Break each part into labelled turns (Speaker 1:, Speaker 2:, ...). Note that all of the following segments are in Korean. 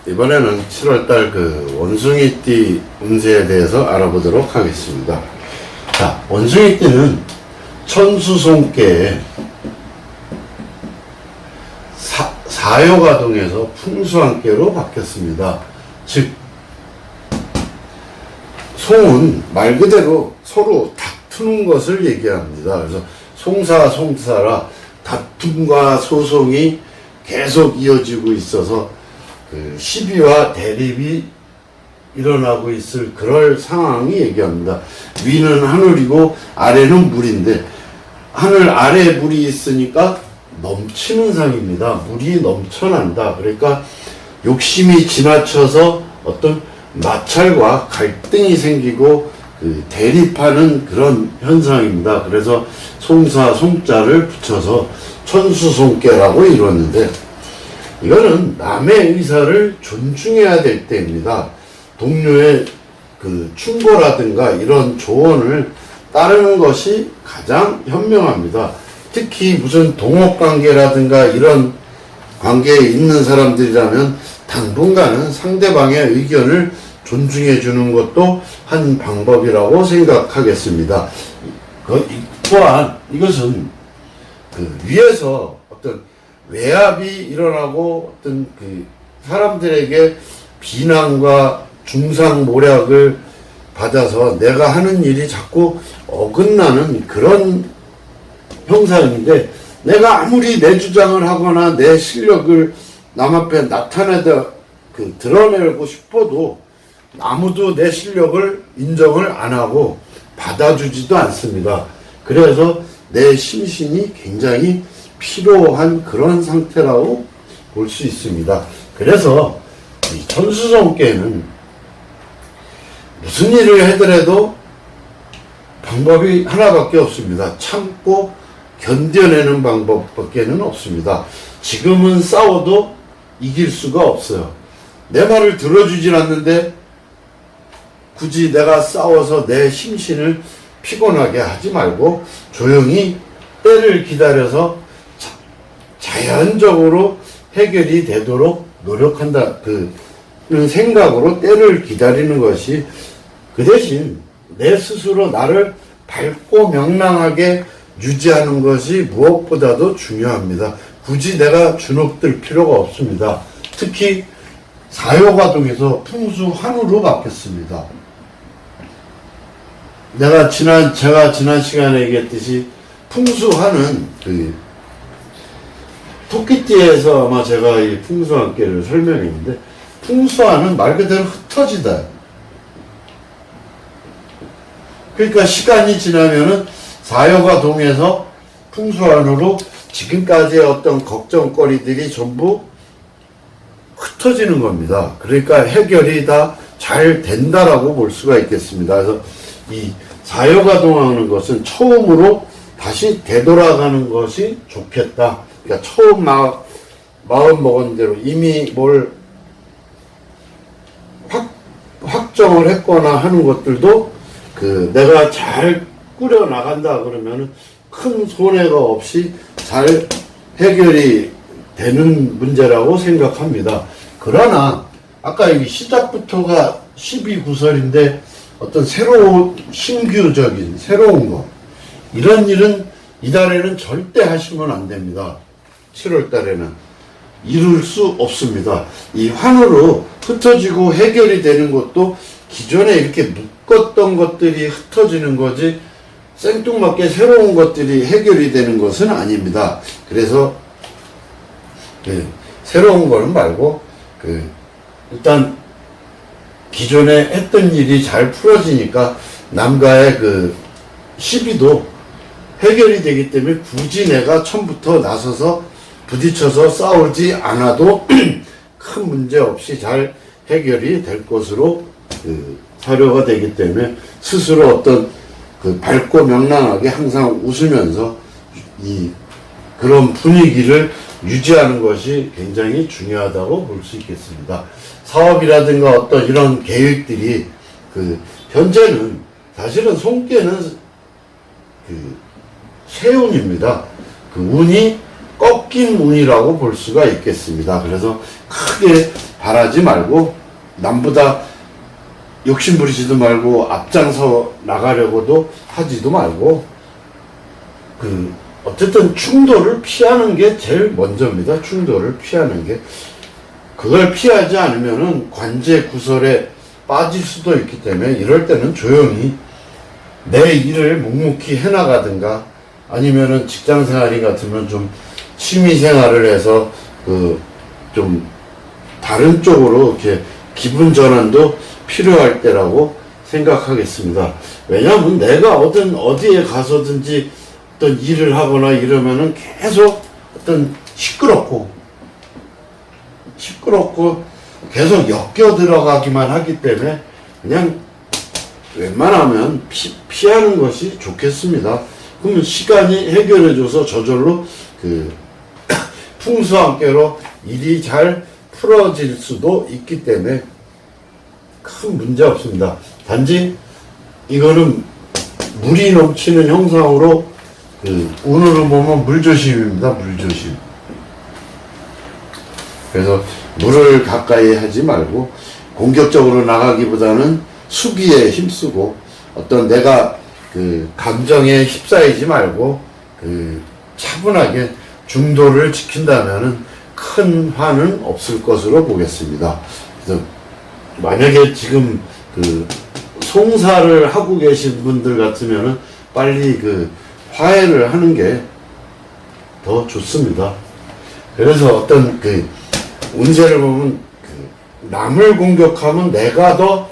Speaker 1: 이번에는 7월달 그 원숭이띠 운세에 대해서 알아보도록 하겠습니다. 자, 원숭이띠는 천수송계에 사요가동에서 풍수한계로 바뀌었습니다. 즉, 송은 말 그대로 서로 다투는 것을 얘기합니다. 그래서 송사라 다툼과 소송이 계속 이어지고 있어서 그 시비와 대립이 일어나고 있을 그럴 상황이 얘기합니다. 위는 하늘이고 아래는 물인데 하늘 아래에 물이 있으니까 넘치는 상입니다. 물이 넘쳐난다. 그러니까 욕심이 지나쳐서 어떤 마찰과 갈등이 생기고 그 대립하는 그런 현상입니다. 그래서 송사 송자를 붙여서 천수송계라고 이뤘는데, 이거는 남의 의사를 존중해야 될 때입니다. 동료의 그 충고라든가 이런 조언을 따르는 것이 가장 현명합니다. 특히 무슨 동업관계라든가 이런 관계에 있는 사람들이라면 당분간은 상대방의 의견을 존중해 주는 것도 한 방법이라고 생각하겠습니다. 또한 이것은 그 위에서 어떤 외압이 일어나고 어떤 그 사람들에게 비난과 중상모략을 받아서 내가 하는 일이 자꾸 어긋나는 그런 형상인데, 내가 아무리 내 주장을 하거나 내 실력을 남 앞에 드러내고 싶어도 아무도 내 실력을 인정을 안 하고 받아주지도 않습니다. 그래서 내 심신이 굉장히 피로한 그런 상태라고 볼 수 있습니다. 그래서 이 천수송계는 무슨 일을 하더라도 방법이 하나밖에 없습니다. 참고 견뎌내는 방법밖에는 없습니다. 지금은 싸워도 이길 수가 없어요. 내 말을 들어주질 않는데 굳이 내가 싸워서 내 심신을 피곤하게 하지 말고 조용히 때를 기다려서 자연적으로 해결이 되도록 노력한다. 그런 생각으로 때를 기다리는 것이, 그 대신 내 스스로 나를 밝고 명랑하게 유지하는 것이 무엇보다도 중요합니다. 굳이 내가 주눅들 필요가 없습니다. 특히 사요가동에서 풍수환우로 바뀌었습니다. 제가 지난 시간에 얘기했듯이 풍수환은 토끼띠에서 아마 제가 이 풍수한계를 설명했는데, 풍수환은 말 그대로 흩어지다. 그러니까 시간이 지나면은 사요가동에서 풍수환으로 지금까지의 어떤 걱정거리들이 전부 흩어지는 겁니다. 그러니까 해결이 다 잘 된다라고 볼 수가 있겠습니다. 그래서 이 사요가동하는 것은 처음으로 다시 되돌아가는 것이 좋겠다. 그러니까 처음 마음 먹은 대로 이미 뭘 확정을 했거나 하는 것들도 내가 잘 꾸려 나간다 그러면은 큰 손해가 없이 잘 해결이 되는 문제라고 생각합니다. 그러나 아까 이 시작부터가 12구설인데 어떤 신규적인 새로운 거, 이런 일은 이달에는 절대 하시면 안 됩니다. 7월 달에는 이룰 수 없습니다. 이 환으로 흩어지고 해결이 되는 것도 기존에 이렇게 묶었던 것들이 흩어지는 거지 생뚱맞게 새로운 것들이 해결이 되는 것은 아닙니다. 그래서 새로운 거는 말고 일단 기존에 했던 일이 잘 풀어지니까 남과의 시비도 해결이 되기 때문에 굳이 내가 처음부터 나서서 부딪혀서 싸우지 않아도 큰 문제 없이 잘 해결이 될 것으로 사료가 되기 때문에 스스로 어떤 밝고 명랑하게 항상 웃으면서 그런 분위기를 유지하는 것이 굉장히 중요하다고 볼 수 있겠습니다. 사업이라든가 어떤 이런 계획들이 현재는 사실은 손께는 세운입니다. 운이 꺾인 운이라고 볼 수가 있겠습니다. 그래서 크게 바라지 말고 남보다 욕심 부리지도 말고 앞장서 나가려고도 하지도 말고 어쨌든 충돌을 피하는 게 제일 먼저입니다. 충돌을 피하는 게. 그걸 피하지 않으면은 관제 구설에 빠질 수도 있기 때문에 이럴 때는 조용히 내 일을 묵묵히 해나가든가 아니면은 직장 생활이 같으면 좀 취미 생활을 해서 좀 다른 쪽으로 이렇게 기분 전환도 필요할 때라고 생각하겠습니다. 왜냐하면 내가 어디에 가서든지 어떤 일을 하거나 이러면은 계속 어떤 시끄럽고 계속 엮여 들어가기만 하기 때문에 그냥 웬만하면 피하는 것이 좋겠습니다. 그러면 시간이 해결해줘서 저절로 풍수함께로 일이 잘 풀어질 수도 있기 때문에 큰 문제 없습니다. 단지 이거는 물이 넘치는 형상으로 운으로 보면 물조심입니다. 물조심. 그래서 물을 가까이 하지 말고 공격적으로 나가기보다는 수비에 힘쓰고 어떤 내가 감정에 휩싸이지 말고 차분하게 중도를 지킨다면은 큰 화는 없을 것으로 보겠습니다. 그래서 만약에 지금 송사를 하고 계신 분들 같으면은 빨리 화해를 하는 게 더 좋습니다. 그래서 어떤 운세를 보면 남을 공격하면 내가 더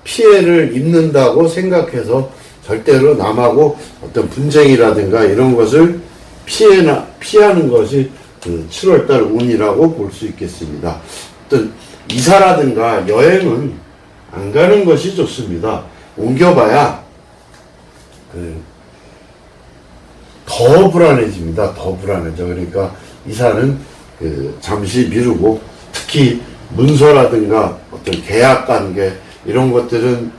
Speaker 1: 피해를 입는다고 생각해서 절대로 남하고 어떤 분쟁이라든가 이런 것을 피하는 것이 7월달 운이라고 볼 수 있겠습니다. 어떤 이사라든가 여행은 안 가는 것이 좋습니다. 옮겨봐야 더 불안해집니다. 더 불안해져. 그러니까 이사는 잠시 미루고 특히 문서라든가 어떤 계약 관계 이런 것들은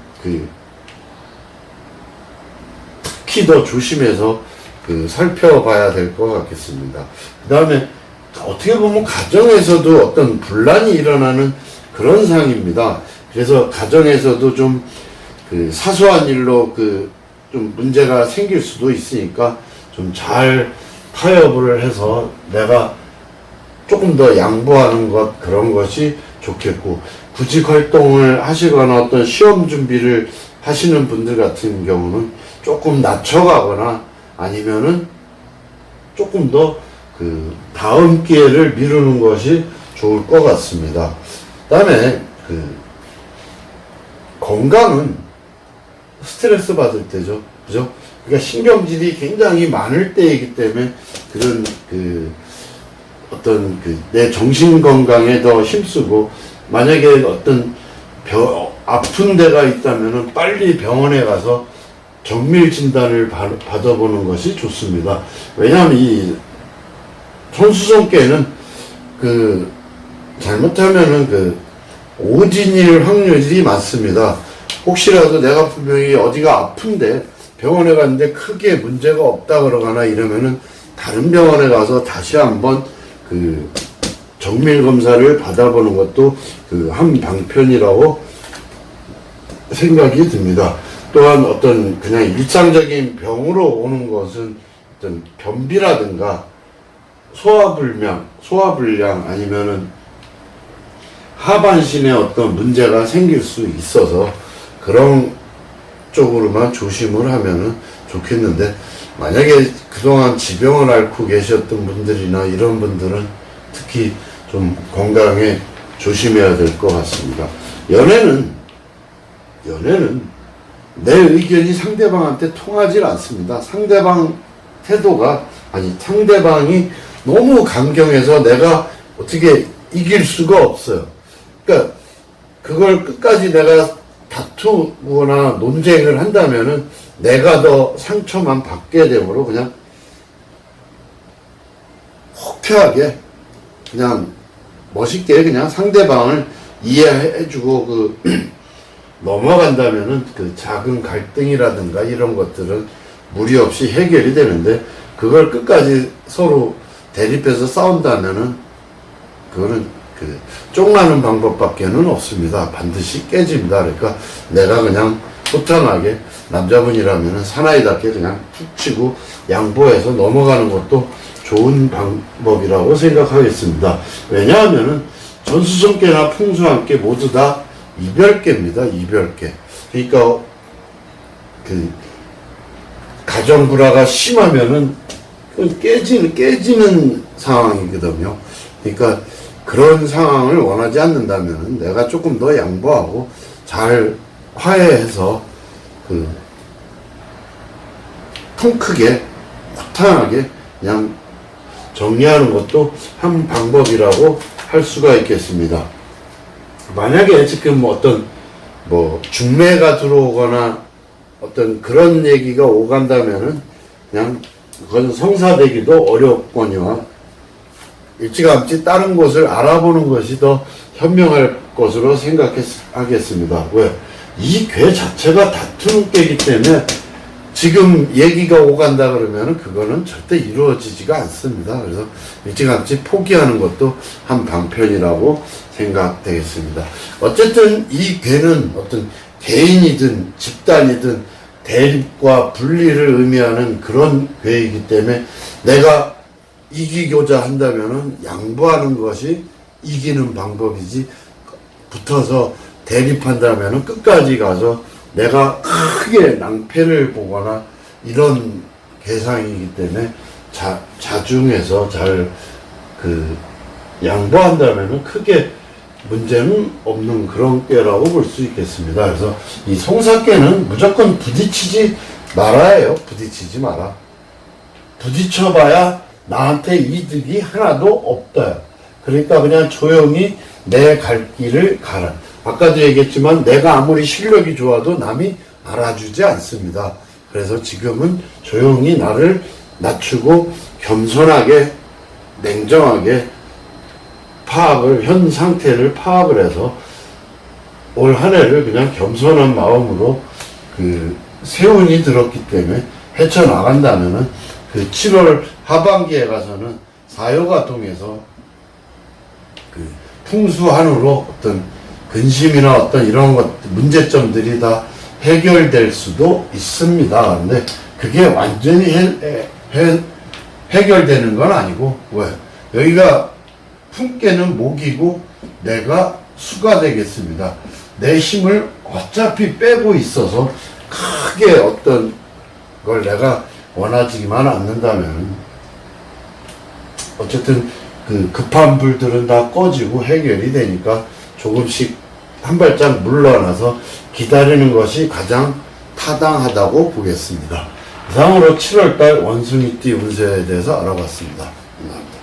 Speaker 1: 특히 더 조심해서 살펴봐야 될 것 같겠습니다. 그 다음에 어떻게 보면 가정에서도 어떤 분란이 일어나는 그런 상황입니다. 그래서 가정에서도 좀 사소한 일로 좀 문제가 생길 수도 있으니까 좀 잘 타협을 해서 내가 조금 더 양보하는 것 그런 것이 좋겠고 구직 활동을 하시거나 어떤 시험 준비를 하시는 분들 같은 경우는 조금 낮춰가거나 아니면은 조금 더 다음 기회를 미루는 것이 좋을 것 같습니다. 그 다음에 건강은 스트레스 받을 때죠. 그죠? 그러니까 신경질이 굉장히 많을 때이기 때문에 그런 어떤 내 정신 건강에 더 힘쓰고 만약에 어떤 아픈 데가 있다면은 빨리 병원에 가서 정밀 진단을 받아보는 것이 좋습니다. 왜냐하면 이 손수성께는 잘못하면은 오진일 확률이 많습니다. 혹시라도 내가 분명히 어디가 아픈데 병원에 갔는데 크게 문제가 없다 그러거나 이러면은 다른 병원에 가서 다시 한번 정밀 검사를 받아보는 것도 한 방편이라고 생각이 듭니다. 또한 어떤 그냥 일상적인 병으로 오는 것은 어떤 변비라든가 소화불량 아니면은 하반신에 어떤 문제가 생길 수 있어서 그런 쪽으로만 조심을 하면은 좋겠는데 만약에 그동안 지병을 앓고 계셨던 분들이나 이런 분들은 특히 좀 건강에 조심해야 될 것 같습니다. 연애는 내 의견이 상대방한테 통하지 않습니다. 상대방이 너무 강경해서 내가 어떻게 이길 수가 없어요. 그러니까 그걸 끝까지 내가 다투거나 논쟁을 한다면은 내가 더 상처만 받게 되므로 그냥 호쾌하게 그냥 멋있게 그냥 상대방을 이해해주고 넘어간다면은 작은 갈등이라든가 이런 것들은 무리 없이 해결이 되는데 그걸 끝까지 서로 대립해서 싸운다면은 그거는 쫑나는 방법밖에는 없습니다. 반드시 깨집니다. 그러니까 내가 그냥 호탕하게 남자분이라면 사나이답게 그냥 툭 치고 양보해서 넘어가는 것도 좋은 방법이라고 생각하겠습니다. 왜냐하면은 전수성깨나 풍수함깨 모두 다 이별깨입니다. 이별깨. 그러니까 가정불화가 심하면은 깨지는 상황이거든요. 그러니까 그런 상황을 원하지 않는다면은 내가 조금 더 양보하고 잘 화해해서 통 크게 호탕하게 그냥 정리하는 것도 한 방법이라고 할 수가 있겠습니다. 만약에 지금 중매가 들어오거나 어떤 그런 얘기가 오간다면은 그냥 그건 성사되기도 어렵거니와 일찌감치 다른 곳을 알아보는 것이 더 현명할 것으로 생각하겠습니다. 왜? 이 괴 자체가 다투는 꾀이기 때문에 지금 얘기가 오간다 그러면은 그거는 절대 이루어지지가 않습니다. 그래서 일찌감치 포기하는 것도 한 방편이라고 생각되겠습니다. 어쨌든 이 괴는 어떤 개인이든 집단이든 대립과 분리를 의미하는 그런 괴이기 때문에 내가 이기고자 한다면은 양보하는 것이 이기는 방법이지 붙어서 대립한다면은 끝까지 가서 내가 크게 낭패를 보거나 이런 계상이기 때문에 자중해서 잘 양보한다면은 크게 문제는 없는 그런 꾀라고 볼 수 있겠습니다. 그래서 이 송사꾀는 무조건 부딪히지 말아야 해요. 부딪히지 마라. 부딪혀봐야 나한테 이득이 하나도 없다. 그러니까 그냥 조용히 내 갈 길을 가라. 아까도 얘기했지만 내가 아무리 실력이 좋아도 남이 알아주지 않습니다. 그래서 지금은 조용히 나를 낮추고 겸손하게 냉정하게 현 상태를 파악을 해서 올 한 해를 그냥 겸손한 마음으로 세운이 들었기 때문에 헤쳐나간다면은 7월 하반기에 가서는 사요가 통해서 풍수한으로 어떤 근심이나 어떤 이런 문제점들이 다 해결될 수도 있습니다. 근데 그게 완전히 해결되는 건 아니고, 왜? 여기가 품께는 목이고 내가 수가 되겠습니다. 내 힘을 어차피 빼고 있어서 크게 어떤 걸 내가 원하지만 않는다면 어쨌든 급한 불들은 다 꺼지고 해결이 되니까 조금씩 한 발짝 물러나서 기다리는 것이 가장 타당하다고 보겠습니다. 이상으로 7월달 원숭이띠 운세에 대해서 알아봤습니다. 감사합니다.